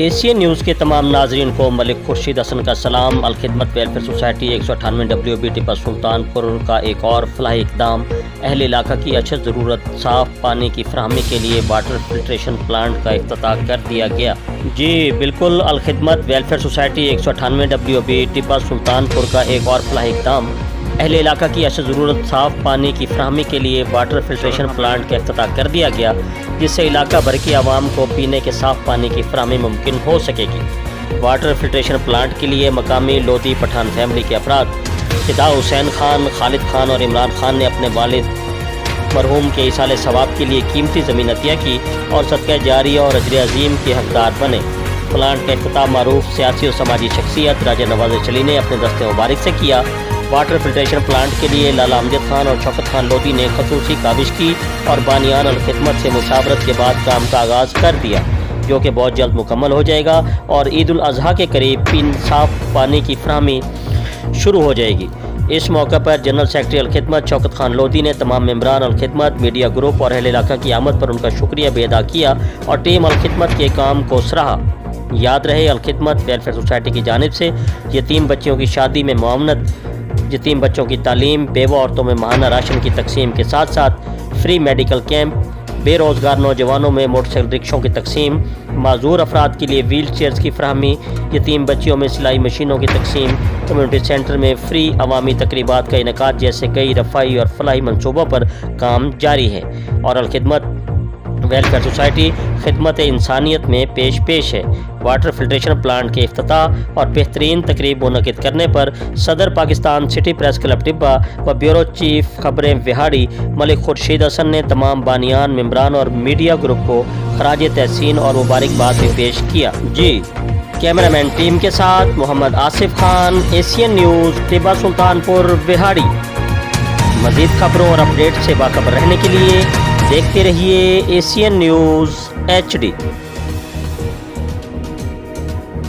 Asian news के तमाम नाजरीन को मलिक खुर्शीद हसन का सलाम। Alkhidmat Welfare Society 198 WB Tibba Sultanpur का एक और फलाही इक़दाम। अहल इलाका की अशद ज़रूरत साफ़ पानी की फराहमी के लिए वाटर फिल्ट्रेशन प्लांट का इफ्तिताह कर दिया गया। जी बिल्कुल, Alkhidmat Welfare Society 198 WB Tibba Sultanpur का एक और फलाही इक़दाम। अहल इलाका की अशद ज़रूरत साफ़ पानी की फराहमी के लिए वाटर फिल्ट्रेशन प्लांट का इफ्तिताह कर दिया गया, जिससे इलाका भर की आवाम को पीने के साफ़ पानी की फराहमी मुमकिन हो सकेगी। वाटर फिल्ट्रेशन प्लांट के लिए मकामी लोधी पठान फैमिली के अफराद फिदा हुसैन खान, खालिद खान और इमरान खान ने अपने वालिद मरहूम के इसाले सवाब के लिए कीमती ज़मीन अतिया की और सदका जारिया और अजर अजीम के हकदार बने। प्लांट का इफ्तिताह मारूफ सियासी और समाजी शख्सियत राजा नवाज चली ने अपने दस्ते मुबारक से किया। वाटर फिल्ट्रेशन प्लांट के लिए लाला अमजद खान और शौकत खान लोधी ने खसूसी काविश की और बानियान अलखिदमत से मुशावरत के बाद काम का आगाज़ कर दिया, जो कि बहुत जल्द मुकम्मल हो जाएगा और ईद उल अज़हा के करीब साफ़ पानी की फराहमी शुरू हो जाएगी। इस मौके पर जनरल सेक्रेटरी अलखिदमत शौकत खान लोधी ने तमाम मेंबरान अलखिदमत, मीडिया ग्रुप और अहल इलाका की आमद पर उनका शुक्रिया भी अदा किया और टीम अलखिदमत के काम को सराहा। याद रहे, अलखिदमत वेलफेयर सोसाइटी की जानिब से यतीम बच्चियों की शादी में मुआवनत, यतीम बच्चों की तालीम, बेवा औरतों में माहाना राशन की तकसीम के साथ साथ फ्री मेडिकल कैंप, बेरोज़गार नौजवानों में मोटरसाइकिल रिक्शों की तकसीम, माजूर अफराद के लिए व्हील चेयर्स की फराहमी, यतीम बच्चियों में सिलाई मशीनों की तकसीम, कम्यूनिटी सेंटर में फ्री अवामी तकरीबात का इनेकाद जैसे कई रफ़ाई और फलाही मनसूबों पर काम जारी है और अलखिदमत वेलफेयर सोसाइटी खिदमत इंसानियत में पेश है। वाटर फिल्ट्रेशन प्लांट के इफ्तिताह और बेहतरीन तकरीब मुनक़िद करने पर सदर Pakistan city press club Tibba व ब्यूरो चीफ खबरें विहाड़ी मलिक खुर्शीद हसन ने तमाम बानियान, मेंबरान और मीडिया ग्रुप को खराज तहसीन और मुबारकबाद भी पेश किया। जी कैमरामैन टीम के साथ मोहम्मद आसिफ खान, एशियन न्यूज़ टिब्बा सुल्तानपुर विहाड़ी। मज़ीद खबरों और अपडेट से बाखबर रहने के लिए देखते रहिए एशियन न्यूज़ HD।